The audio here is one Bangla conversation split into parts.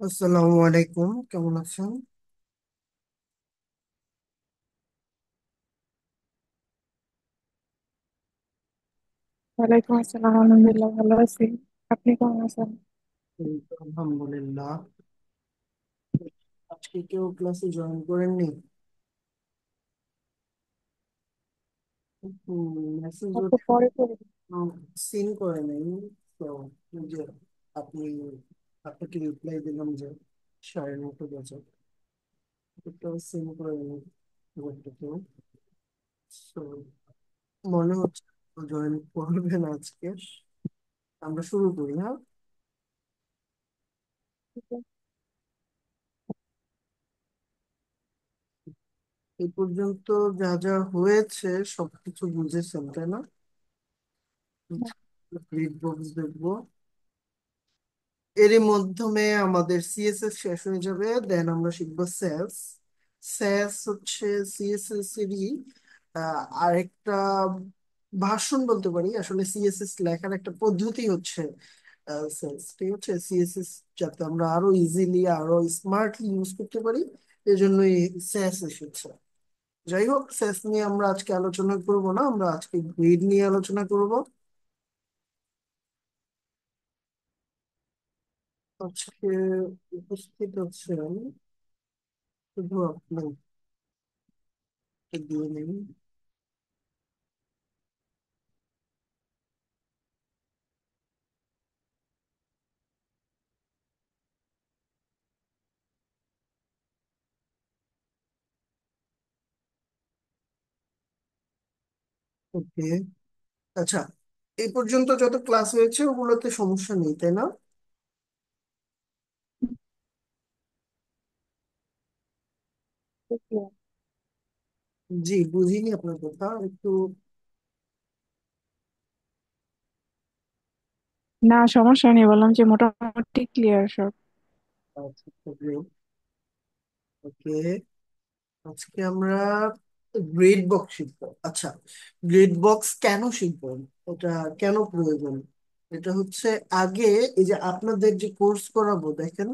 আসসালামু আলাইকুম, কেমন আছেন? ওয়ালাইকুম আসসালাম, আলহামদুলিল্লাহ ভালো আছি। আপনি কেমন আছেন? এই তো আলহামদুলিল্লাহ। আজকে কেউ ক্লাসে জয়েন করেননি? মেসেজ একটু পরে করে দিন। সিন করে নেই। তো এই যে আপনি আপনাকে রিপ্লাই দিলাম যে 9:30 বাজে, তো সিন করে নেই কেউ। So, মনে হচ্ছে জয়েন করবেন আজকে। আমরা শুরু করি, হ্যাঁ। ঠিক আছে। এই পর্যন্ত যা যা হয়েছে সবকিছু বুঝেছেন, তাই না? গ্রিড বক্স দেখবো, এরই মাধ্যমে আমাদের সিএসএস শেষ হয়ে যাবে। দেন আমরা শিখবো স্যাস। স্যাস হচ্ছে সিএসএস এরই আরেকটা ভার্সন বলতে পারি। আসলে সিএসএস লেখার একটা পদ্ধতি হচ্ছে স্যাস, ঠিক আছে। সিএসএস যাতে আমরা আরো ইজিলি আরো স্মার্টলি ইউজ করতে পারি, এজন্যই স্যাস এসেছে। যাই হোক, স্যাস নিয়ে আমরা আজকে আলোচনা করব না, আমরা আজকে গ্রিড নিয়ে আলোচনা করব। আজকে উপস্থিত আছেন শুধু আপনি, দিয়ে নিন। ওকে, আচ্ছা। এই পর্যন্ত যত ক্লাস হয়েছে ওগুলোতে সমস্যা নেই, তাই না? ঠিক আছে। জি, বুঝিনি আপনার কথা একটু। না, সমস্যা নেই, বললাম যে মোটামুটি ক্লিয়ার সব। আচ্ছা, ওকে। আজকে আমরা গ্রেড বক্স শিখবো। আচ্ছা, গ্রেড বক্স কেন শিখবো, এটা কেন প্রয়োজন? এটা হচ্ছে আগে এই যে আপনাদের যে কোর্স করাবো, দেখেন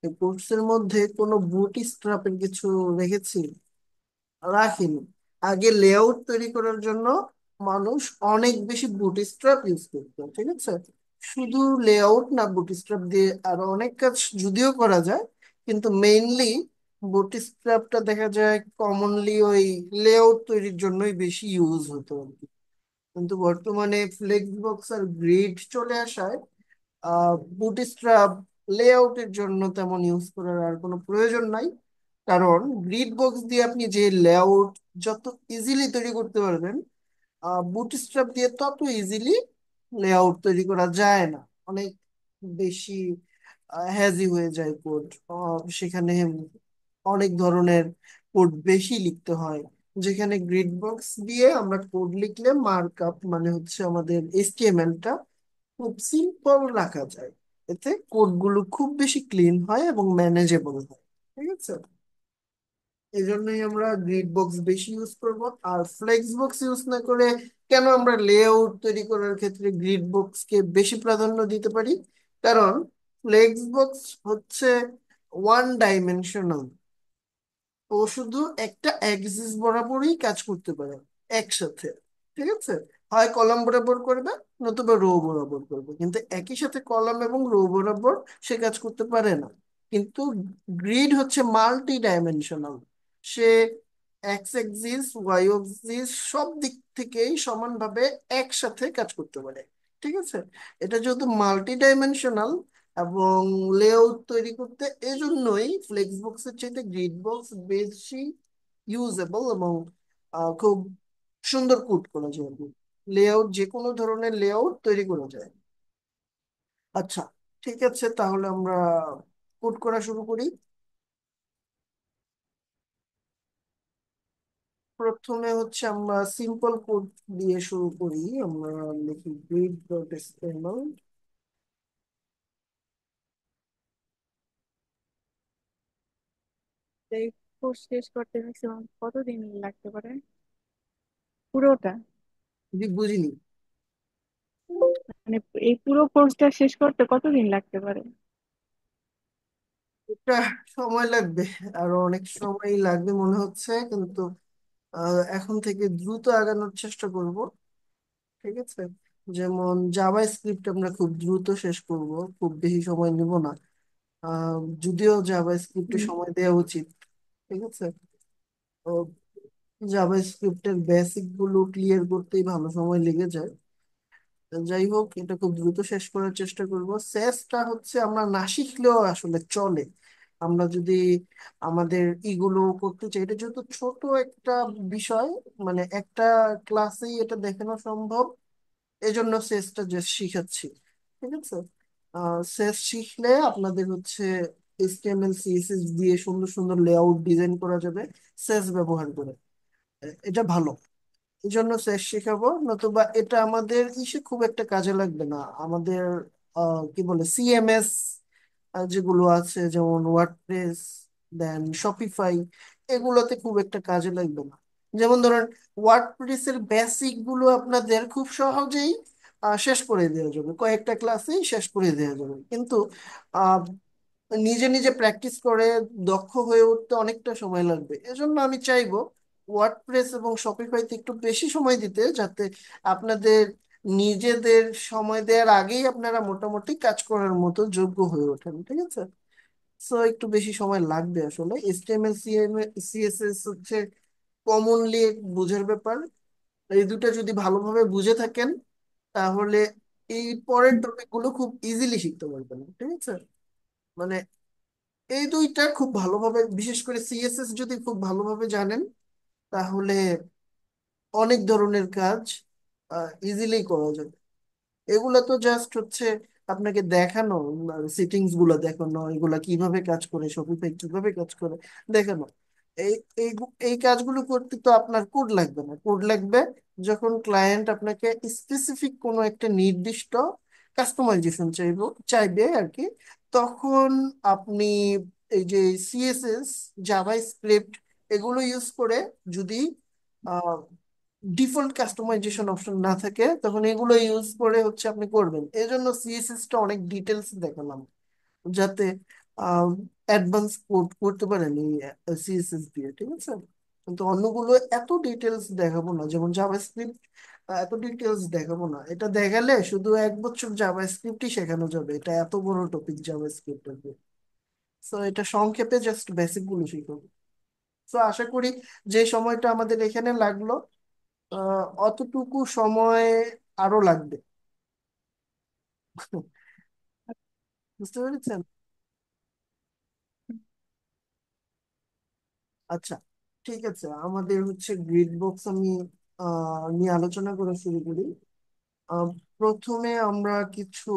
এই কোর্সের মধ্যে কোনো বুট স্ট্রাপের কিছু রেখেছি? রাখিনি। আগে লেআউট তৈরি করার জন্য মানুষ অনেক বেশি বুটস্ট্র্যাপ ইউজ করতো, ঠিক আছে। শুধু লেআউট না, বুটস্ট্র্যাপ দিয়ে আরো অনেক কাজ যদিও করা যায়, কিন্তু মেইনলি বুটস্ট্র্যাপটা দেখা যায় কমনলি ওই লেআউট তৈরির জন্যই বেশি ইউজ হতো আর কি। কিন্তু বর্তমানে ফ্লেক্স বক্স আর গ্রিড চলে আসায় বুটস্ট্র্যাপ লেআউটের জন্য তেমন ইউজ করার আর কোনো প্রয়োজন নাই। কারণ গ্রিড বক্স দিয়ে আপনি যে লেআউট যত ইজিলি তৈরি করতে পারবেন, বুটস্ট্র্যাপ দিয়ে তত ইজিলি লেআউট তৈরি করা যায় না। অনেক বেশি হ্যাজি হয়ে যায় কোড। সেখানে অনেক ধরনের কোড বেশি লিখতে হয়। যেখানে গ্রিড বক্স দিয়ে আমরা কোড লিখলে মার্কআপ মানে হচ্ছে আমাদের এইচটিএমএলটা খুব সিম্পল রাখা যায়। এতে কোডগুলো খুব বেশি ক্লিন হয় এবং ম্যানেজেবল হয়, ঠিক আছে। এই জন্যই আমরা গ্রিড বক্স বেশি ইউজ করব। আর ফ্লেক্স বক্স ইউজ না করে কেন আমরা লেআউট তৈরি করার ক্ষেত্রে গ্রিড বক্সকে বেশি প্রাধান্য দিতে পারি? কারণ ফ্লেক্স বক্স হচ্ছে ওয়ান ডাইমেনশনাল। ও শুধু একটা অ্যাক্সিস বরাবরই কাজ করতে পারে একসাথে, ঠিক আছে। হয় কলাম বরাবর করবে, নতুবা রো বরাবর করবে, কিন্তু একই সাথে কলাম এবং রো বরাবর সে কাজ করতে পারে না। কিন্তু গ্রিড হচ্ছে মাল্টি ডাইমেনশনাল। সে এক্স এক্সিস ওয়াই এক্সিস সব দিক থেকেই সমানভাবে একসাথে কাজ করতে পারে, ঠিক আছে। এটা যেহেতু মাল্টি ডাইমেনশনাল এবং লেআউট তৈরি করতে, এজন্যই ফ্লেক্স বক্সের চাইতে গ্রিড বক্স বেশি ইউজেবল এবং খুব সুন্দর কোড করা যায়। লেআউট যে কোনো ধরনের লেআউট তৈরি করা যায়। আচ্ছা, ঠিক আছে, তাহলে আমরা কোড করা শুরু করি। প্রথমে হচ্ছে আমরা সিম্পল কোড দিয়ে শুরু করি। আমরা লিখি গ্রিড ডট এচটিএমএল। এই কোর্স শেষ করতে ম্যাক্সিমাম কতদিন লাগতে পারে? পুরোটা? বুঝিনি। মানে এই পুরো কোর্সটা শেষ করতে কতদিন লাগতে পারে? এটা সময় লাগবে, আরো অনেক সময় লাগবে মনে হচ্ছে, কিন্তু এখন থেকে দ্রুত আগানোর চেষ্টা করব। ঠিক আছে, যেমন জাভা স্ক্রিপ্ট আমরা খুব দ্রুত শেষ করব, খুব বেশি সময় নিব না। যদিও জাভা স্ক্রিপ্টে হুম। সময় দেওয়া উচিত। ঠিক আছে, তো জাভা স্ক্রিপ্টের বেসিক গুলো ক্লিয়ার করতেই ভালো সময় লেগে যায়। যাই হোক, এটা খুব দ্রুত শেষ করার চেষ্টা করব। সেসটা হচ্ছে আমরা না শিখলেও আসলে চলে। আমরা যদি আমাদের ইগুলো করতে চাই, এটা যেহেতু ছোট একটা বিষয়, মানে একটা ক্লাসেই এটা দেখানো সম্ভব, এজন্য সেসটা যে শিখাচ্ছি। ঠিক আছে, সেস শিখলে আপনাদের হচ্ছে HTML CSS দিয়ে সুন্দর সুন্দর লেআউট ডিজাইন করা যাবে সেস ব্যবহার করে। এটা ভালো, এই জন্য সেস শেখাবো। নতুবা এটা আমাদের ইসে খুব একটা কাজে লাগবে না আমাদের। কি বলে, CMS যেগুলো আছে, যেমন ওয়ার্ডপ্রেস, দেন শপিফাই, এগুলোতে খুব একটা কাজে লাগবে না। যেমন ধরেন, ওয়ার্ডপ্রেসের বেসিক গুলো আপনাদের খুব সহজেই শেষ করে দেওয়া যাবে, কয়েকটা ক্লাসেই শেষ করে দেওয়া যাবে। কিন্তু আহ, নিজে নিজে প্র্যাকটিস করে দক্ষ হয়ে উঠতে অনেকটা সময় লাগবে। এজন্য আমি চাইবো ওয়ার্ডপ্রেস এবং শপিফাইতে একটু বেশি সময় দিতে, যাতে আপনাদের নিজেদের সময় দেওয়ার আগেই আপনারা মোটামুটি কাজ করার মতো যোগ্য হয়ে ওঠেন। ঠিক আছে, সো একটু বেশি সময় লাগবে আসলে। HTML CSS হচ্ছে কমনলি বোঝার ব্যাপার। এই দুটো যদি ভালোভাবে বুঝে থাকেন, তাহলে এই পরের টপিকগুলো খুব ইজিলি শিখতে পারবেন। ঠিক আছে, মানে এই দুইটা খুব ভালোভাবে, বিশেষ করে CSS যদি খুব ভালোভাবে জানেন, তাহলে অনেক ধরনের কাজ ইজিলি করা যাবে। এগুলা তো জাস্ট হচ্ছে আপনাকে দেখানো, সিটিংস গুলা দেখানো, এগুলা কিভাবে কাজ করে, শপিফাই কিভাবে কাজ করে দেখানো। এই এই এই কাজগুলো করতে তো আপনার কোড লাগবে না। কোড লাগবে যখন ক্লায়েন্ট আপনাকে স্পেসিফিক কোনো একটা নির্দিষ্ট কাস্টমাইজেশন চাইবে আর কি। তখন আপনি এই যে CSS, জাভা স্ক্রিপ্ট, এগুলো ইউজ করে, যদি ডিফল্ট কাস্টমাইজেশন অপশন না থাকে, তখন এগুলো ইউজ করে হচ্ছে আপনি করবেন। এই জন্য CSS-টা অনেক ডিটেলস দেখালাম, যাতে অ্যাডভান্স কোড করতে পারেন এই CSS দিয়ে। ঠিক আছে, কিন্তু অন্যগুলো এত ডিটেলস দেখাবো না, যেমন জাভাস্ক্রিপ্ট এত ডিটেলস দেখাবো না। এটা দেখালে শুধু 1 বছর জাভাস্ক্রিপ্টই শেখানো যাবে, এটা এত বড় টপিক জাভাস্ক্রিপ্টের। সো এটা সংক্ষেপে জাস্ট বেসিক গুলো শিখাবো। সো আশা করি যে সময়টা আমাদের এখানে লাগলো, অতটুকু সময় আরো লাগবে। বুঝতে পেরেছেন? আচ্ছা, ঠিক আছে, আমাদের হচ্ছে গ্রিড বক্স আমি নিয়ে আলোচনা করা শুরু করি। আহ, প্রথমে আমরা কিছু,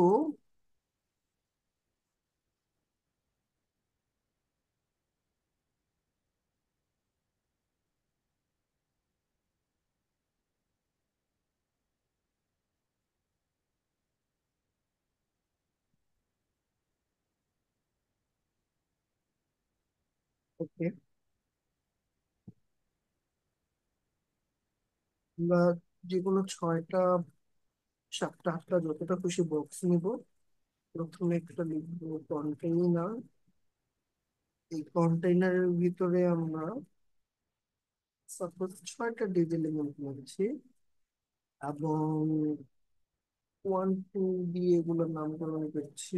ওকে, আমরা যে কোনো 6টা, 7টা, 8টা, যতটা খুশি বক্স নিব। প্রথমে একটা লিখবো কন্টেইনার। এই কন্টেইনারের ভিতরে আমরা সাপোজ 6টা এলিমেন্ট নিচ্ছি, এবং 1 2 দিয়ে এগুলোর নামকরণ করছি।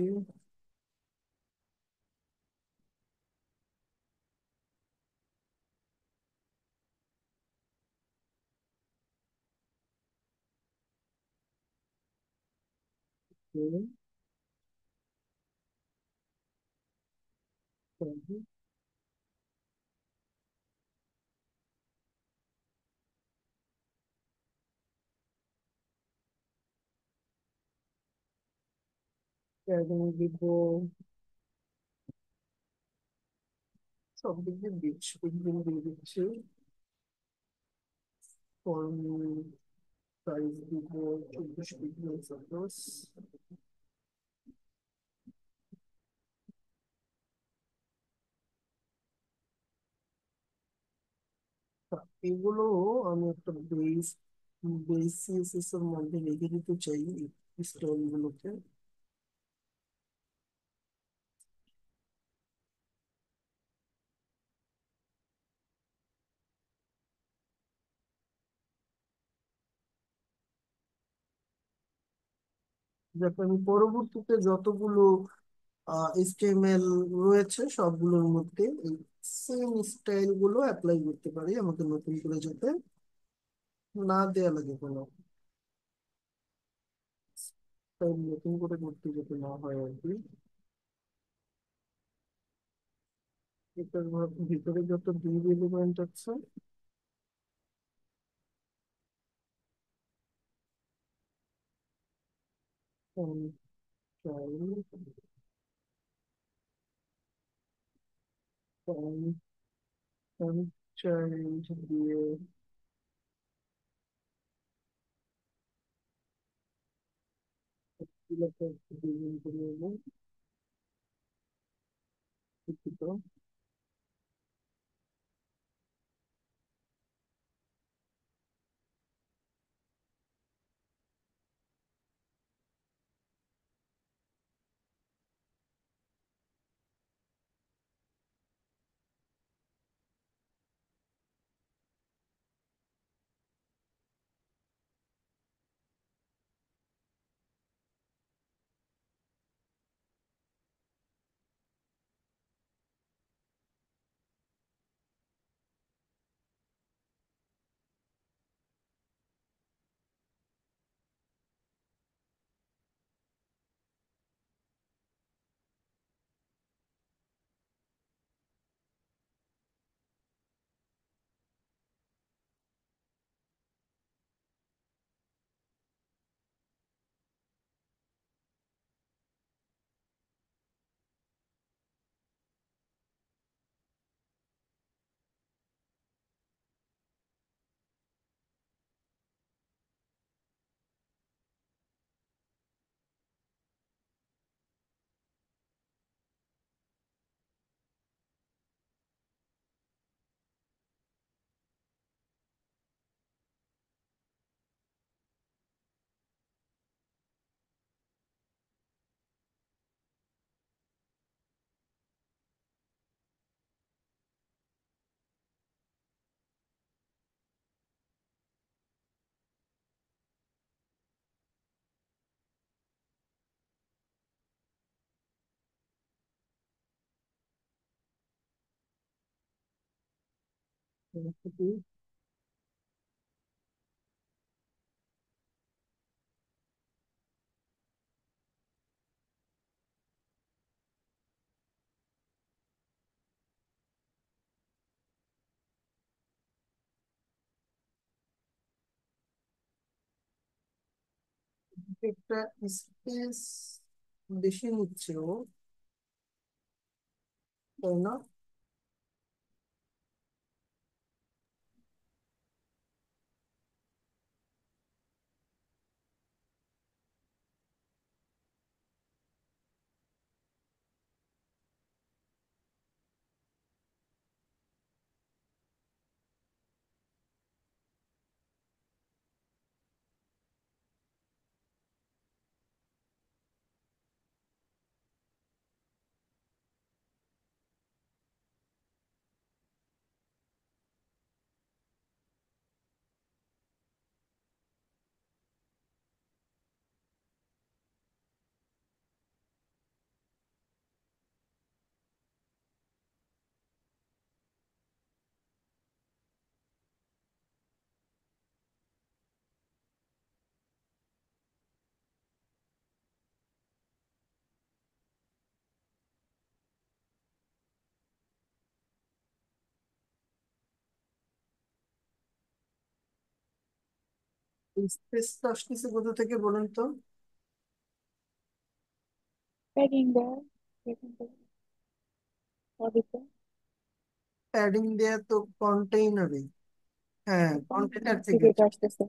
এবং দিব সব দিক দিয়ে দিচ্ছি, দিয়ে দিচ্ছি। ফর্ম সাইজ দিব 24 পিক্সেল সাপোজ। এগুলো আমি একটা বেস সিএসএস এর মধ্যে রেখে দিতে চাই, স্টাইল গুলোকে। যাতে আমি পরবর্তীতে যতগুলো এইচটিএমএল রয়েছে সবগুলোর মধ্যে এই সেম স্টাইল গুলো অ্যাপ্লাই করতে পারি, আমাকে নতুন করে যাতে না দেয়া লাগে কোনো স্টাইল নতুন করে করতে যাতে না হয় আর কি। এটার ভিতরে যত ডিভ এলিমেন্ট আছে, চাইল্ড দিয়ে এগুলোকে একটু ডিজাইন করে নেবো, দুঃখিত। একটা স্পেস বেশি নিচ্ছে ও, তাই না? স্পেসটা আসতেছে কোথা থেকে বলুন তো? প্যাকিং দেয় এখান থেকে বডিতে। প্যাডিং দেয়া তো কন্টেইনারে, হ্যাঁ কন্টেইনার কন্টেনার থেকে। থেকে এটা আসতেছে।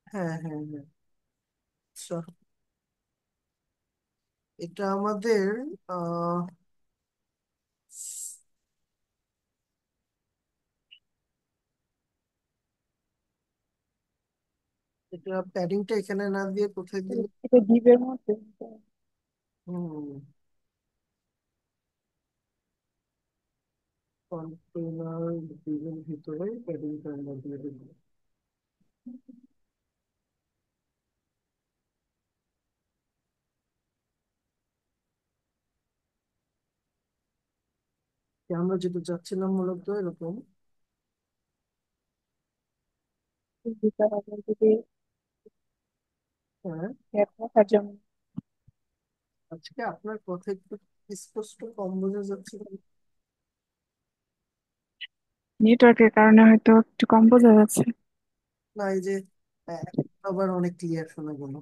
হ্যাঁ হ্যাঁ হ্যাঁ। আচ্ছা, এটা আমাদের আহ এটা প্যাডিংটা এখানে না দিয়ে কোথায় দিলে? এটা ডিপের মধ্যে। হুম, কন্টেইনার ডিজাইন ভিতরে প্যাডিংটা আমরা দিয়ে দেবো। আমরা যেটা চাচ্ছিলাম মূলত এরকম। দিতে হবে যদি হ্যাঁ, গ্যাপ রাখার জন্য। আজকে আপনার কথা একটু স্পষ্ট কম বোঝা যাচ্ছে। নেটওয়ার্কের কারণে হয়তো একটু কম বোঝা যাচ্ছে। না, এই যে আবার অনেক ক্লিয়ার শোনা গেল।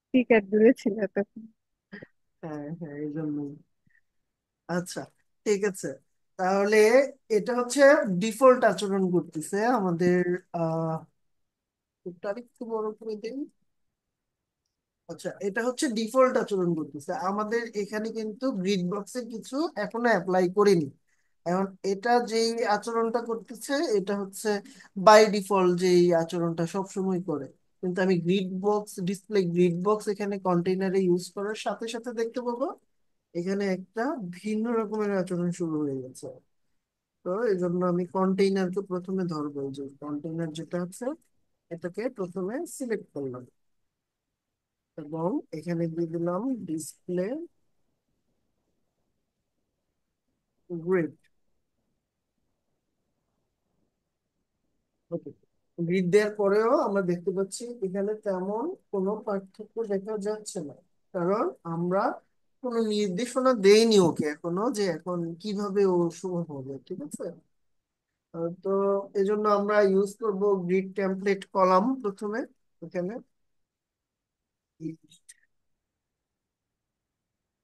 স্পিকার দূরে ছিল তখন। হ্যাঁ হ্যাঁ, এই জন্যই। আচ্ছা, ঠিক আছে। তাহলে এটা হচ্ছে ডিফল্ট আচরণ করতেছে আমাদের। আহ তারিখ একটু বড় করে দিন। আচ্ছা, এটা হচ্ছে ডিফল্ট আচরণ করতেছে আমাদের এখানে, কিন্তু গ্রিড বক্সে কিছু এখনো অ্যাপ্লাই করিনি। এখন এটা যেই আচরণটা করতেছে এটা হচ্ছে বাই ডিফল্ট যেই আচরণটা সব সময় করে। কিন্তু আমি grid box, display grid box এখানে কন্টেইনারে ইউজ করার সাথে সাথে দেখতে পাবো এখানে একটা ভিন্ন রকমের আচরণ শুরু হয়ে গেছে। তো এই জন্য আমি কন্টেইনারকে প্রথমে ধরবো, এই যে কন্টেইনার যেটা আছে এটাকে প্রথমে সিলেক্ট করলাম এবং এখানে দিয়ে দিলাম ডিসপ্লে গ্রিড। ওকে, গ্রিড দেওয়ার পরেও আমরা দেখতে পাচ্ছি এখানে তেমন কোনো পার্থক্য দেখা যাচ্ছে না, কারণ আমরা কোনো নির্দেশনা দেইনি ওকে এখনো যে এখন কিভাবে ও শুরু হবে। ঠিক আছে। তো এজন্য আমরা ইউজ করব গ্রিড টেমপ্লেট কলাম প্রথমে এখানে।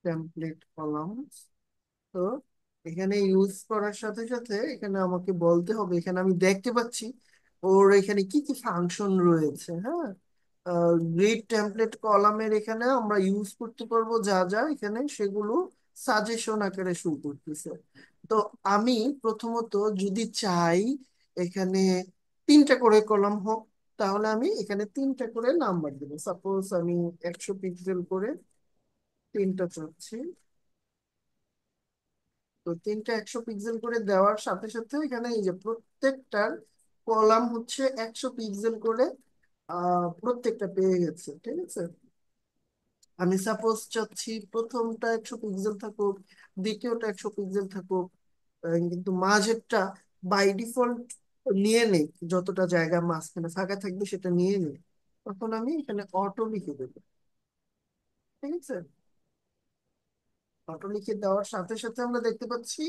Template column. তো এখানে ইউজ করার সাথে সাথে এখানে আমাকে বলতে হবে, এখানে আমি দেখতে পাচ্ছি ওর এখানে কি কি ফাংশন রয়েছে। হ্যাঁ, গ্রিড টেমপ্লেট কলামের এখানে আমরা ইউজ করতে পারবো যা যা এখানে সেগুলো সাজেশন আকারে শুরু করতেছে। তো আমি প্রথমত যদি চাই এখানে 3টা করে কলাম হোক, তাহলে আমি এখানে 3টা করে নাম্বার দেবো। সাপোজ আমি 100 পিক্সেল করে 3টা চাচ্ছি। তো 3টা 100 পিক্সেল করে দেওয়ার সাথে সাথে এখানে এই যে প্রত্যেকটার কলাম হচ্ছে 100 পিক্সেল করে প্রত্যেকটা পেয়ে গেছে। ঠিক আছে। আমি সাপোজ চাচ্ছি প্রথমটা 100 পিক্সেল থাকুক, দ্বিতীয়টা 100 পিক্সেল থাকুক, কিন্তু মাঝেরটা বাই ডিফল্ট নিয়ে নেই, যতটা জায়গা মাঝখানে ফাঁকা থাকবে সেটা নিয়ে নেই। তখন আমি এখানে অটো লিখে দেবো। ঠিক আছে। অটো লিখে দেওয়ার সাথে সাথে আমরা দেখতে পাচ্ছি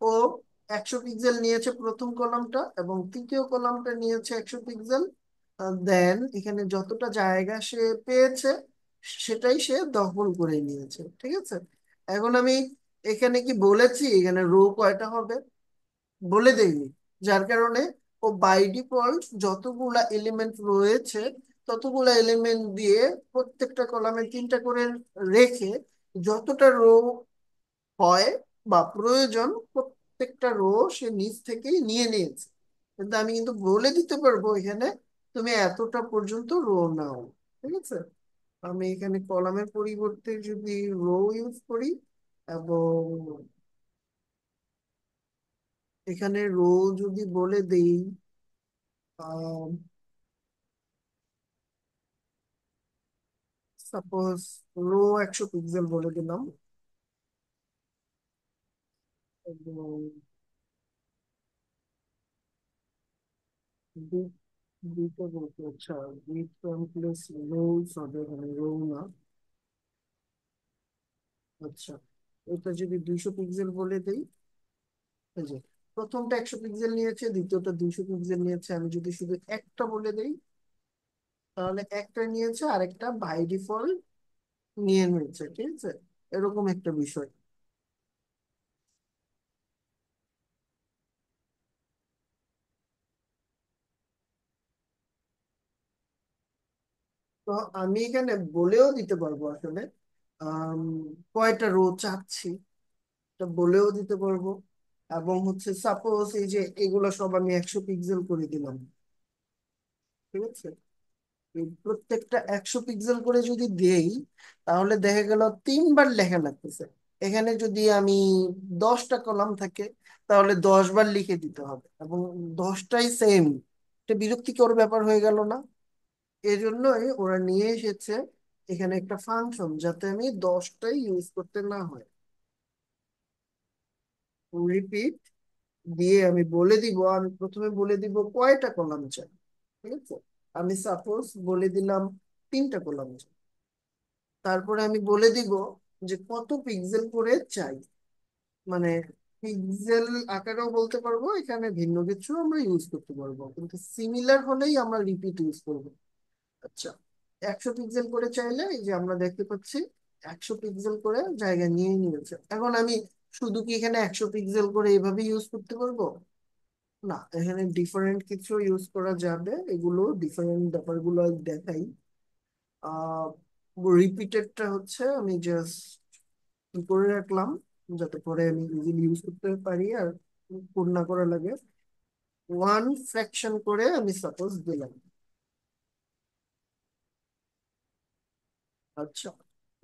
ও 100 পিক্সেল নিয়েছে প্রথম কলামটা এবং তৃতীয় কলামটা নিয়েছে 100 পিক্সেল। দেন এখানে যতটা জায়গা সে পেয়েছে সেটাই সে দখল করে নিয়েছে। ঠিক আছে। এখন আমি এখানে কি বলেছি এখানে রো কয়টা হবে? বলে দেইনি। যার কারণে ও বাই ডিফল্ট যতগুলা এলিমেন্ট রয়েছে ততগুলা এলিমেন্ট দিয়ে প্রত্যেকটা কলামে 3টা করে রেখে যতটা রো হয় বা প্রয়োজন প্রত্যেকটা রো সে নিজ থেকেই নিয়ে নিয়েছে। কিন্তু আমি কিন্তু বলে দিতে পারবো এখানে তুমি এতটা পর্যন্ত রো নাও। ঠিক আছে। আমি এখানে কলামের পরিবর্তে যদি রো ইউজ করি এবং এখানে রো যদি বলে দেই সাপোজ রো 100 পিক্সেল বলে দিলাম এবং দু- দুটো বলতে, আচ্ছা উইথ প্লাস রোজ হবে এখানে রো না। আচ্ছা, এটা যদি 200 পিক্সেল বলে দেই, এই যে প্রথমটা 100 পিক্সেল নিয়েছে, দ্বিতীয়টা 200 পিক্সেল নিয়েছে, আমি যদি শুধু একটা বলে দেই তাহলে একটা নিয়েছে আর একটা বাই ডিফল্ট নিয়ে নিয়েছে। ঠিক আছে। এরকম একটা বিষয়। তো আমি এখানে বলেও দিতে পারবো আসলে আম, কয়টা রো চাচ্ছি, এটা বলেও দিতে পারবো। এবং হচ্ছে সাপোজ এই যে এগুলো সব আমি 100 পিক্সেল করে দিলাম। ঠিক আছে। এই প্রত্যেকটা 100 পিক্সেল করে যদি দেই তাহলে দেখা গেল 3বার লেখা লাগতেছে। এখানে যদি আমি 10টা কলাম থাকে তাহলে 10বার লিখে দিতে হবে এবং 10টাই সেম। এটা বিরক্তিকর ব্যাপার হয়ে গেল না? এই জন্যই ওরা নিয়ে এসেছে এখানে একটা ফাংশন যাতে আমি 10টাই ইউজ করতে না হয়। রিপিট দিয়ে আমি বলে দিব, আমি প্রথমে বলে দিব কয়টা কলাম চাই। ঠিক আছে, আমি সাপোজ বলে দিলাম 3টা কলাম চাই। তারপরে আমি বলে দিব যে কত পিক্সেল করে চাই, মানে পিক্সেল আকারেও বলতে পারবো, এখানে ভিন্ন কিছু আমরা ইউজ করতে পারবো, কিন্তু সিমিলার হলেই আমরা রিপিট ইউজ করবো। আচ্ছা, 100 পিক্সেল করে চাইলে এই যে আমরা দেখতে পাচ্ছি 100 পিক্সেল করে জায়গা নিয়ে নিয়েছে। এখন আমি শুধু কি এখানে 100 পিক্সেল করে এভাবে ইউজ করতে পারবো? না, এখানে ডিফারেন্ট কিছু ইউজ করা যাবে, এগুলো ডিফারেন্ট ব্যাপারগুলো দেখাই। আহ রিপিটেডটা হচ্ছে আমি জাস্ট করে রাখলাম, যাতে পরে আমি ইজিলি ইউজ করতে পারি আর পূর্ণ না করা লাগে। 1 ফ্র্যাকশন করে আমি সাপোজ দিলাম। আচ্ছা,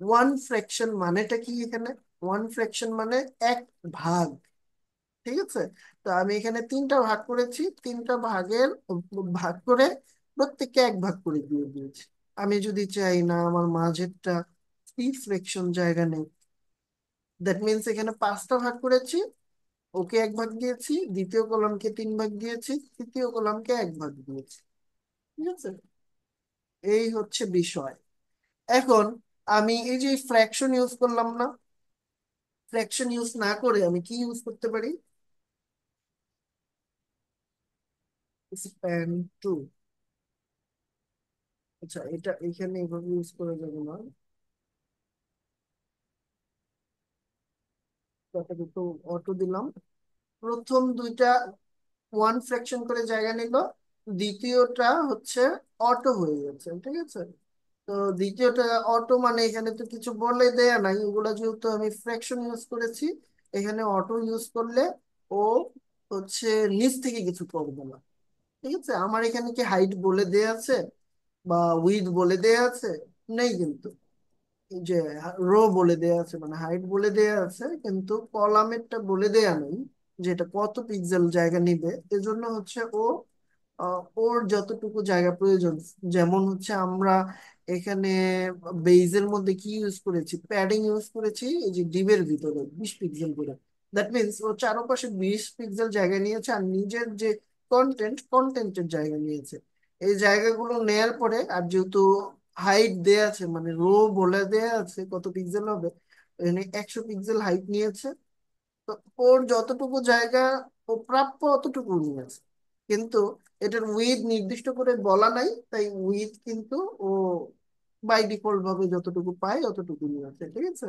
1 ফ্র্যাকশন মানেটা কি এখানে? 1 ফ্র্যাকশন মানে 1 ভাগ। ঠিক আছে, তো আমি এখানে 3টা ভাগ করেছি, 3টা ভাগের ভাগ করে প্রত্যেককে 1 ভাগ করে দিয়ে দিয়েছি। আমি যদি চাই না আমার মাঝেরটা 3 ফ্র্যাকশন জায়গা নেই, দ্যাট মিনস এখানে 5টা ভাগ করেছি, ওকে 1 ভাগ দিয়েছি, দ্বিতীয় কলামকে 3 ভাগ দিয়েছি, তৃতীয় কলামকে 1 ভাগ দিয়েছি। ঠিক আছে, এই হচ্ছে বিষয়। এখন আমি এই যে ফ্র্যাকশন ইউজ করলাম না, ফ্র্যাকশন ইউজ না করে আমি কি ইউজ করতে পারি? Span two. আচ্ছা, এটা এখানে এভাবে ইউজ করা যাবে না, তাতে একটু অটো দিলাম। প্রথম দুইটা 1 ফ্র্যাকশন করে জায়গা নিল, দ্বিতীয়টা হচ্ছে অটো হয়ে গেছে। ঠিক আছে, তো দ্বিতীয়টা অটো মানে এখানে তো কিছু বলে দেয়া নাই, এগুলো যেহেতু আমি ফ্র্যাকশন ইউজ করেছি, এখানে অটো ইউজ করলে ও হচ্ছে নিচ থেকে কিছু করবে না। ঠিক আছে, আমার এখানে কি হাইট বলে দেয়া আছে বা উইড বলে দেয়া আছে? নেই কিন্তু। এই যে রো বলে দেয়া আছে, মানে হাইট বলে দেয়া আছে, কিন্তু কলামেরটা বলে দেয়া নেই যে এটা কত পিক্সেল জায়গা নিবে। এজন্য হচ্ছে ও ওর যতটুকু জায়গা প্রয়োজন, যেমন হচ্ছে আমরা এখানে বেইজের মধ্যে কি ইউজ করেছি, প্যাডিং ইউজ করেছি এই যে ডিবের ভিতরে 20 পিক্সেল করে। দ্যাট মিনস ও চারপাশে 20 পিক্সেল জায়গা নিয়েছে, আর নিজের যে কন্টেন্টের জায়গা নিয়েছে। এই জায়গাগুলো নেয়ার পরে, আর যেহেতু হাইট দেয়া আছে, মানে রো বলে দেয়া আছে কত পিক্সেল হবে, এখানে 100 পিক্সেল হাইট নিয়েছে। তো ওর যতটুকু জায়গা ও প্রাপ্য অতটুকু নিয়েছে, কিন্তু এটার উইথ নির্দিষ্ট করে বলা নাই, তাই উইথ কিন্তু ও বাই ডিফল্ট ভাবে যতটুকু পায় অতটুকু নিয়েছে। ঠিক আছে,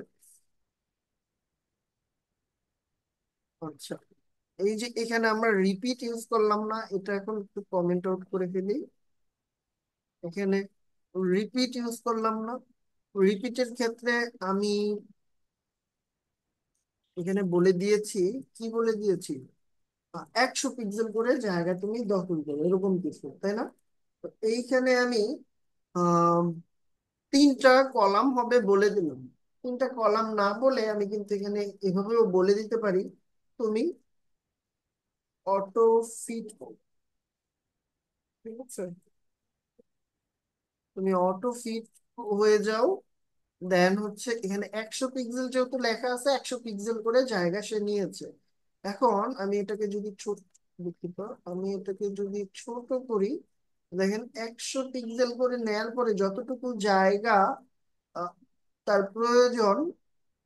আচ্ছা, এই যে এখানে আমরা রিপিট ইউজ করলাম না, এটা এখন একটু কমেন্ট আউট করে ফেলি। এখানে রিপিট ইউজ করলাম না, রিপিটের ক্ষেত্রে আমি এখানে বলে দিয়েছি, কি বলে দিয়েছি, 100 পিক্সেল করে জায়গা তুমি দখল করো, এরকম কিছু, তাই না? তো এইখানে আমি আহ 3টা কলাম হবে বলে দিলাম। 3টা কলাম না বলে আমি কিন্তু এখানে এভাবেও বলে দিতে পারি, তুমি অটো ফিট করো। ঠিক আছে, তুমি অটো ফিট হয়ে যাও। দেন হচ্ছে এখানে 100 পিক্সেল যেহেতু লেখা আছে, 100 পিক্সেল করে জায়গা সে নিয়েছে। এখন আমি এটাকে যদি ছোট, দুঃখিত, আমি এটাকে যদি ছোট করি, দেখেন 100 পিক্সেল করে নেয়ার পরে যতটুকু জায়গা আহ, তার প্রয়োজন,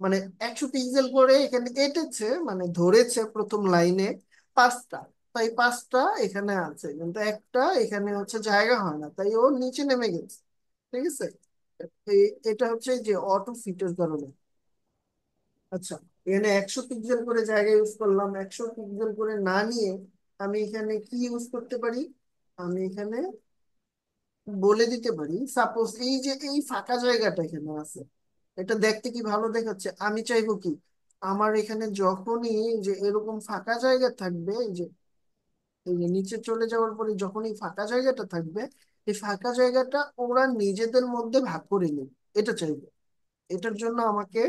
মানে 100 পিক্সেল করে এখানে এঁটেছে, মানে ধরেছে প্রথম লাইনে 5টা, তাই 5টা এখানে আছে, কিন্তু একটা এখানে হচ্ছে জায়গা হয় না, তাই ও নিচে নেমে গেছে। ঠিক আছে, এটা হচ্ছে যে অটো ফিটের কারণে। আচ্ছা, এখানে 100 পিক্সেল করে জায়গা ইউজ করলাম, 100 পিক্সেল করে না নিয়ে আমি এখানে কি ইউজ করতে পারি? আমি এখানে বলে দিতে পারি, সাপোজ এই যে এই ফাঁকা জায়গাটা এখানে আছে, এটা দেখতে কি ভালো দেখাচ্ছে? আমি চাইবো কি, আমার এখানে যখনই যে এরকম ফাঁকা জায়গা থাকবে, এই যে নিচে চলে যাওয়ার পরে যখন এই ফাঁকা জায়গাটা থাকবে, এই ফাঁকা জায়গাটা ওরা নিজেদের মধ্যে ভাগ করে নেবে, এটা চাইবো। এটার জন্য আমাকে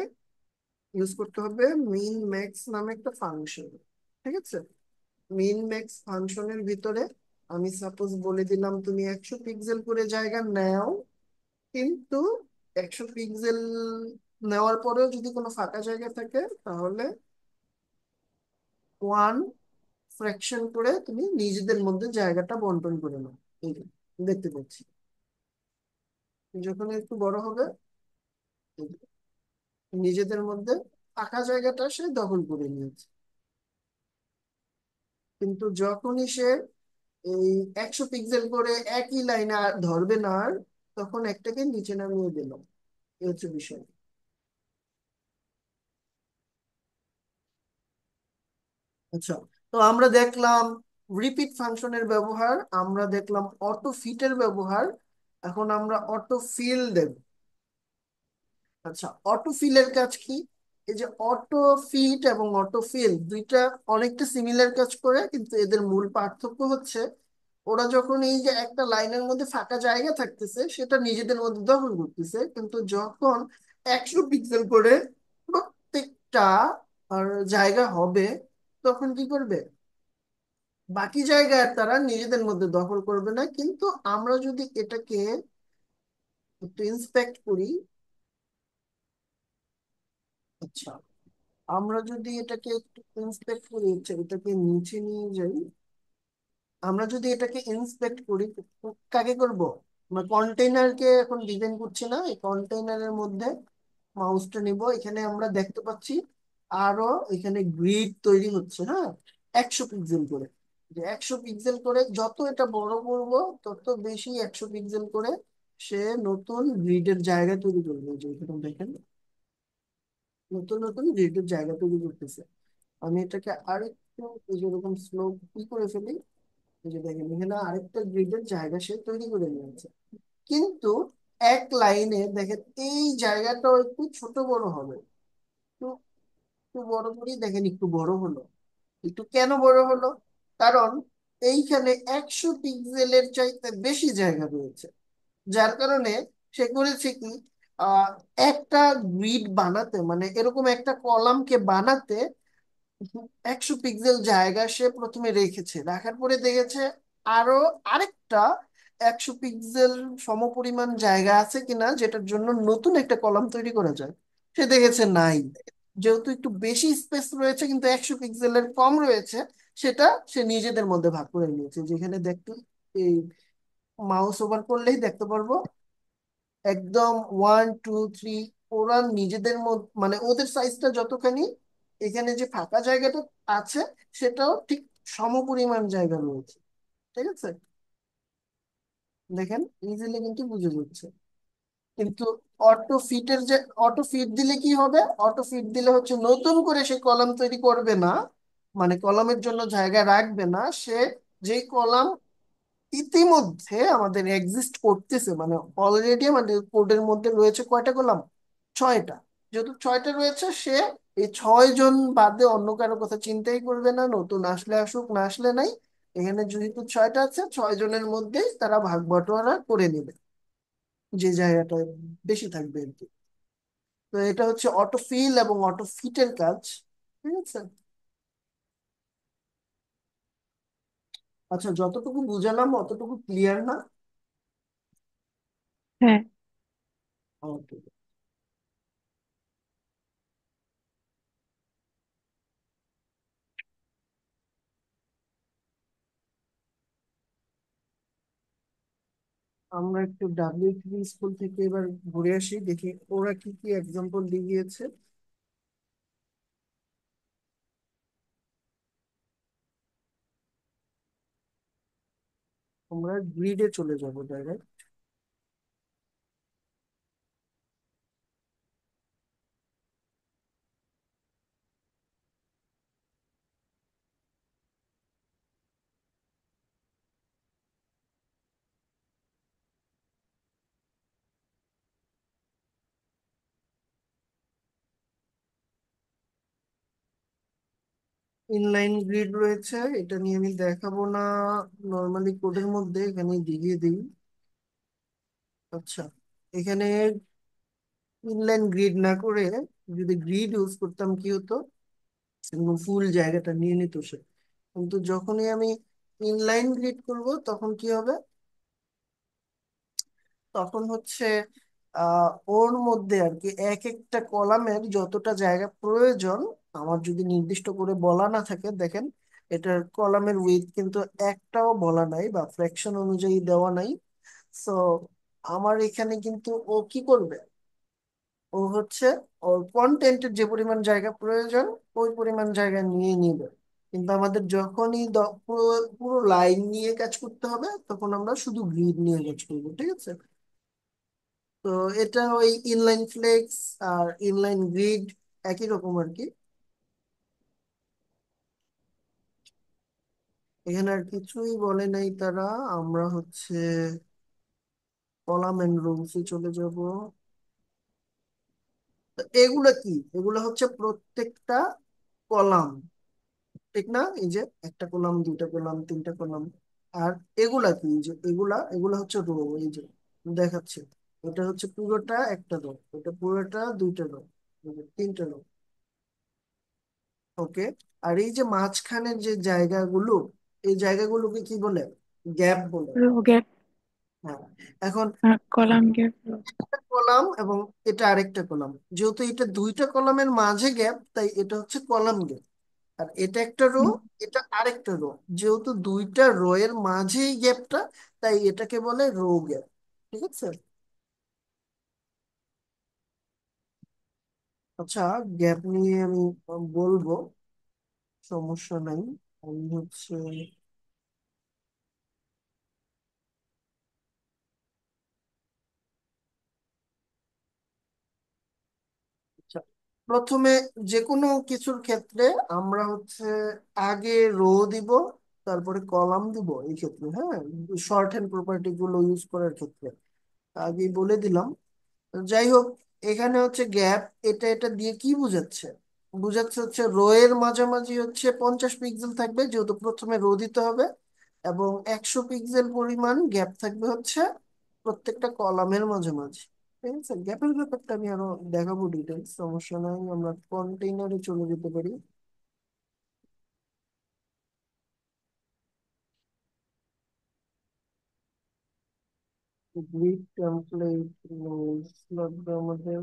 ইউজ করতে হবে মিন ম্যাক্স নামে একটা ফাংশন। ঠিক আছে, মিন ম্যাক্স ফাংশনের ভিতরে আমি সাপোজ বলে দিলাম তুমি 100 পিক্সেল করে জায়গা নাও, কিন্তু 100 পিক্সেল নেওয়ার পরেও যদি কোনো ফাঁকা জায়গা থাকে, তাহলে ওয়ান ফ্র্যাকশন করে তুমি নিজেদের মধ্যে জায়গাটা বন্টন করে নাও। এই যে দেখতে পাচ্ছি, যখন একটু বড় হবে, এই যে নিজেদের মধ্যে ফাঁকা জায়গাটা সে দখল করে নিয়েছে। কিন্তু যখনই সে এই 100 পিক্সেল করে একই লাইনে ধরবে না আর, তখন একটাকে নিচে নামিয়ে দিল। এই হচ্ছে বিষয়। আচ্ছা, তো আমরা দেখলাম রিপিট ফাংশনের ব্যবহার, আমরা দেখলাম অটো ফিটের ব্যবহার। এখন আমরা অটো ফিল দেব। আচ্ছা, অটো ফিলের কাজ কি? এই যে অটো ফিট এবং অটো ফিল দুইটা অনেকটা সিমিলার কাজ করে, কিন্তু এদের মূল পার্থক্য হচ্ছে ওরা যখন এই যে একটা লাইনের মধ্যে ফাঁকা জায়গা থাকতেছে সেটা নিজেদের মধ্যে দখল করতেছে, কিন্তু যখন 100 পিক্সেল করে প্রত্যেকটা আর জায়গা হবে, তখন কি করবে? বাকি জায়গা আর তারা নিজেদের মধ্যে দখল করবে না। কিন্তু আমরা যদি এটাকে একটু ইন্সপেক্ট করি, আচ্ছা, আমরা যদি এটাকে একটু ইন্সপেক্ট করি, আচ্ছা, এটাকে নিচে নিয়ে যাই। আমরা যদি এটাকে ইন্সপেক্ট করি, কাকে করব? আমরা কন্টেইনারকে এখন ডিজাইন করছি না, এই কন্টেইনারের মধ্যে মাউসটা নিব। এখানে আমরা দেখতে পাচ্ছি আরো এখানে গ্রিড তৈরি হচ্ছে, হ্যাঁ, 100 পিক্সেল করে। যে 100 পিক্সেল করে যত এটা বড় করব, তত বেশি 100 পিক্সেল করে সে নতুন গ্রিডের জায়গা তৈরি করবে। যে এখানে দেখেন নতুন নতুন গ্রিডের জায়গা তৈরি করতেছে। আমি এটাকে আরেকটু এই যেরকম স্লো করে ফেলি। এই যে দেখেন এখানে আরেকটা গ্রিডের জায়গা সে তৈরি করে নিয়েছে। কিন্তু এক লাইনে দেখেন এই জায়গাটাও একটু ছোট বড় হবে। একটু একটু বড় করি, দেখেন একটু বড় হলো। একটু কেন বড় হলো? কারণ এইখানে 100 পিক্সেলের চাইতে বেশি জায়গা রয়েছে। যার কারণে সে করেছে কি, আহ একটা গ্রিড বানাতে, মানে এরকম একটা কলামকে বানাতে 100 পিক্সেল জায়গা সে প্রথমে রেখেছে, রাখার পরে দেখেছে আরো আরেকটা 100 পিক্সেল সমপরিমাণ জায়গা আছে কিনা যেটার জন্য নতুন একটা কলাম তৈরি করা যায়। সে দেখেছে নাই। যেহেতু একটু বেশি স্পেস রয়েছে কিন্তু 100 পিক্সেলের কম রয়েছে, সেটা সে নিজেদের মধ্যে ভাগ করে নিয়েছে। যেখানে দেখতে এই মাউস ওভার করলেই দেখতে পারবো একদম 1 2 3, ওরা নিজেদের মধ্যে মানে ওদের সাইজটা যতখানি, এখানে যে ফাঁকা জায়গাটা আছে সেটাও ঠিক সমপরিমাণ জায়গা রয়েছে। ঠিক আছে, দেখেন ইজিলি কিন্তু বুঝে যাচ্ছে। কিন্তু অটো ফিটের যে, অটো ফিট দিলে কি হবে? অটো ফিট দিলে হচ্ছে নতুন করে সে কলাম তৈরি করবে না, মানে কলামের জন্য জায়গা রাখবে না সে। যেই কলাম ইতিমধ্যে আমাদের এক্সিস্ট করতেছে, মানে অলরেডি আমাদের কোডের মধ্যে রয়েছে কয়টা কলাম? 6টা। যেহেতু 6টা রয়েছে, সে এই 6 জন বাদে অন্য কারো কথা চিন্তাই করবে না, নতুন আসলে আসুক না আসলে নাই। এখানে যেহেতু 6টা আছে, 6 জনের মধ্যেই তারা ভাগ বটোয়ারা করে নেবে যে জায়গাটা বেশি থাকবে আর কি। তো এটা হচ্ছে অটো ফিল এবং অটো ফিটের কাজ। ঠিক আছে। আচ্ছা, যতটুকু বুঝালাম অতটুকু ক্লিয়ার না? হ্যাঁ। ওকে। আমরা একটু ডাব্লিউ3 স্কুল থেকে এবার ঘুরে আসি, দেখি ওরা কি কি এক্সাম্পল দিয়ে গিয়েছে। আমরা গ্রিডে চলে যাব ডাইরেক্ট। ইনলাইন গ্রিড রয়েছে, এটা নিয়ে আমি দেখাবো না, নর্মালি কোডের মধ্যে এখানে দিয়ে দিই। আচ্ছা, এখানে ইনলাইন গ্রিড না করে যদি গ্রিড ইউজ করতাম কি হতো? ফুল জায়গাটা নিয়ে নিত সে। কিন্তু যখনই আমি ইনলাইন গ্রিড করব তখন কি হবে? তখন হচ্ছে ওর মধ্যে আর কি এক একটা কলামের যতটা জায়গা প্রয়োজন আমার যদি নির্দিষ্ট করে বলা না থাকে, দেখেন এটার কলামের উইথ কিন্তু একটাও বলা নাই বা ফ্র্যাকশন অনুযায়ী দেওয়া নাই। সো আমার এখানে কিন্তু ও কি করবে, ও হচ্ছে ওর কন্টেন্টের যে পরিমাণ জায়গা প্রয়োজন ওই পরিমাণ জায়গা নিয়ে নিবে। কিন্তু আমাদের যখনই পুরো পুরো লাইন নিয়ে কাজ করতে হবে তখন আমরা শুধু গ্রিড নিয়ে কাজ করবো, ঠিক আছে? তো এটা ওই ইনলাইন ফ্লেক্স আর ইনলাইন গ্রিড একই রকম আর কি। এখানে আর কিছুই বলে নাই তারা। আমরা হচ্ছে কলাম এন্ড রুলসে চলে যাব। তো এগুলা কি, এগুলা হচ্ছে প্রত্যেকটা কলাম, ঠিক না? এই যে একটা কলাম, দুইটা কলাম, তিনটা কলাম। আর এগুলা কি, এই যে এগুলা এগুলা হচ্ছে রো। এই যে দেখাচ্ছে, এটা হচ্ছে পুরোটা একটা রো, এটা পুরোটা দুইটা রো, তিনটা রো। ওকে। আর এই যে মাঝখানের যে জায়গাগুলো, এই জায়গাগুলোকে কি বলে? গ্যাপ বলে। Row gap. হ্যাঁ। এখন কলাম গ্যাপ। একটা কলাম এবং এটা আরেকটা কলাম, যেহেতু এটা দুইটা কলামের মাঝে গ্যাপ, তাই এটা হচ্ছে কলাম গ্যাপ। আর এটা একটা রো, এটা আরেকটা রো, যেহেতু দুইটা রো এর মাঝেই গ্যাপটা, তাই এটাকে বলে রো গ্যাপ। ঠিক আছে? আচ্ছা, গ্যাপ নিয়ে আমি বলবো, সমস্যা নাই। আমি হচ্ছে, আচ্ছা, প্রথমে যে কোনো কিছুর ক্ষেত্রে আমরা হচ্ছে আগে রো দিব, তারপরে কলাম দিব এই ক্ষেত্রে, হ্যাঁ, শর্ট হ্যান্ড প্রপার্টি গুলো ইউজ করার ক্ষেত্রে আগেই বলে দিলাম। যাই হোক, এখানে হচ্ছে গ্যাপ, এটা এটা দিয়ে কি বোঝাচ্ছে? বোঝাচ্ছে হচ্ছে রো এর মাঝামাঝি হচ্ছে 50 পিক্সেল থাকবে, যেহেতু প্রথমে রো দিতে হবে। এবং 100 পিক্সেল পরিমাণ গ্যাপ থাকবে হচ্ছে প্রত্যেকটা কলামের মাঝামাঝি। ঠিক আছে, গ্যাপের ব্যাপারটা আমি আরো দেখাবো ডিটেলস, সমস্যা নাই। আমরা কন্টেইনারে চলে যেতে পারি। গ্রিড টেমপ্লেট লাগবে আমাদের।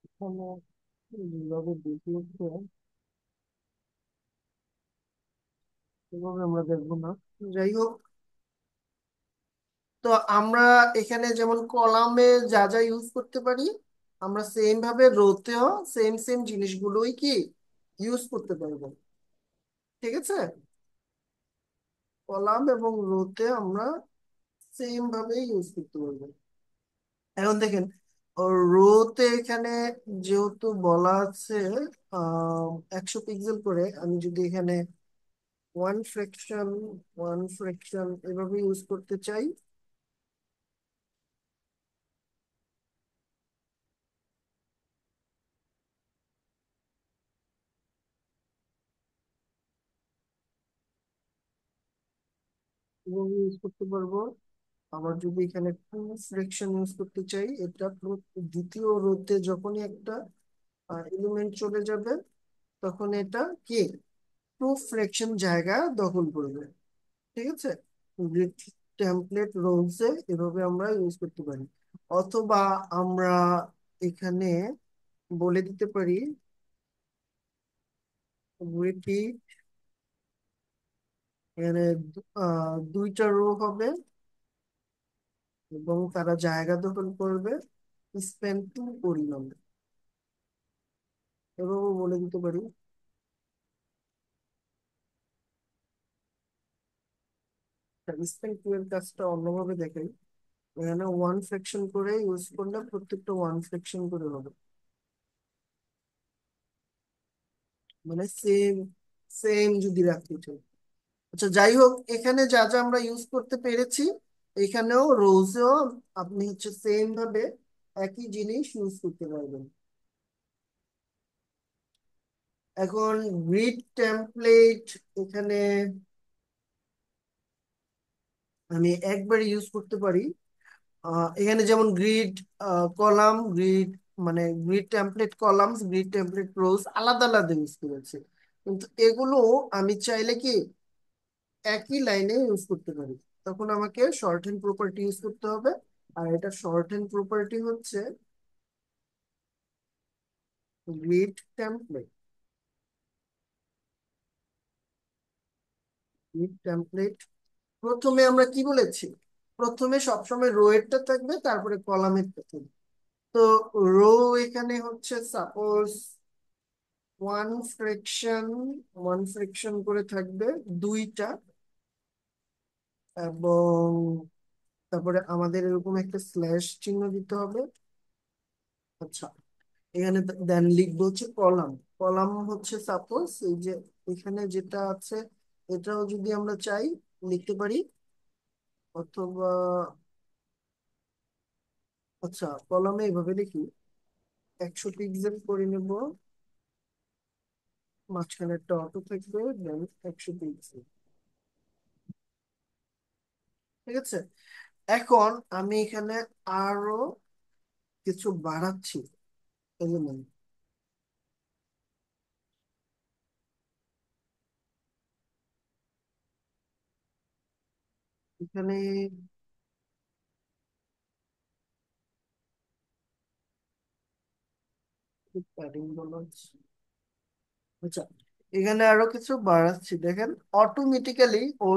এখানে যেভাবে দেখিয়েছে সেভাবে আমরা দেখবো না। যাই হোক, তো আমরা এখানে যেমন কলামে যা যা ইউজ করতে পারি, আমরা সেম ভাবে রোতেও সেম সেম জিনিসগুলোই কি ইউজ করতে পারবো। ঠিক আছে? কলাম এবং রোতে আমরা সেম ভাবে ইউজ করতে পারবো। এখন দেখেন, রোতে এখানে যেহেতু বলা আছে 100 পিক্সেল করে, আমি যদি এখানে ওয়ান ফ্র্যাকশন এভাবে ইউজ করতে চাই, এভাবে ইউজ করতে পারবো। আবার যদি এখানে টু ফ্র্যাকশন ইউজ করতে চাই, এটা দ্বিতীয় রোতে যখনই একটা এলিমেন্ট চলে যাবে, তখন এটা কি টু ফ্র্যাকশন জায়গা দখল করবে। ঠিক আছে? গ্রিড টেমপ্লেট রোলসে এভাবে আমরা ইউজ করতে পারি। অথবা আমরা এখানে বলে দিতে পারি গ্রিডটি, এখানে দুইটা রো হবে এবং তারা জায়গা দখল করবে স্প্যান টু পরিমাণে, এভাবে বলে দিতে পারি। স্প্যান টু এর কাজটা অন্যভাবে দেখাই। এখানে ওয়ান ফ্র্যাকশন করে ইউজ করলে প্রত্যেকটা ওয়ান ফ্র্যাকশন করে হবে, মানে সেম সেম যদি রাখতে চাই। আচ্ছা, যাই হোক, এখানে যা যা আমরা ইউজ করতে পেরেছি, এখানেও রোজেও আপনি হচ্ছে সেম ভাবে একই জিনিস ইউজ করতে পারবেন। এখন গ্রিড টেমপ্লেট এখানে আমি একবার ইউজ করতে পারি। এখানে যেমন গ্রিড কলাম, গ্রিড মানে grid template columns, grid template rows আলাদা আলাদা ইউজ করেছে, কিন্তু এগুলো আমি চাইলে কি একই লাইনে ইউজ করতে পারি। তখন আমাকে শর্ট হ্যান্ড প্রপার্টি ইউজ করতে হবে। আর এটা শর্ট হ্যান্ড প্রপার্টি হচ্ছে গ্রিড টেমপ্লেট। গ্রিড টেমপ্লেট প্রথমে আমরা কি বলেছি, প্রথমে সবসময় রো এরটা থাকবে, তারপরে কলামেরটা থাকবে। তো রো এখানে হচ্ছে suppose one friction, one friction করে থাকবে দুইটা। এবং তারপরে আমাদের এরকম একটা স্ল্যাশ চিহ্ন দিতে হবে। আচ্ছা, এখানে দেন লিখবো হচ্ছে কলাম। কলাম হচ্ছে সাপোজ এই যে এখানে যেটা আছে, এটাও যদি আমরা চাই লিখতে পারি। অথবা আচ্ছা, কলামে এইভাবে লিখি, 100 পিক্সেল করে নেব, মাঝখানে একটা অটো থাকবে, দেন 100 পিক্সেল। ঠিক আছে, এখন আমি এখানে আরো কিছু বাড়াচ্ছি। এই যে নেন, এখানে প্যাডিং বলা হচ্ছে। আচ্ছা, এখানে আরো কিছু বাড়াচ্ছি, দেখেন অটোমেটিক্যালি ও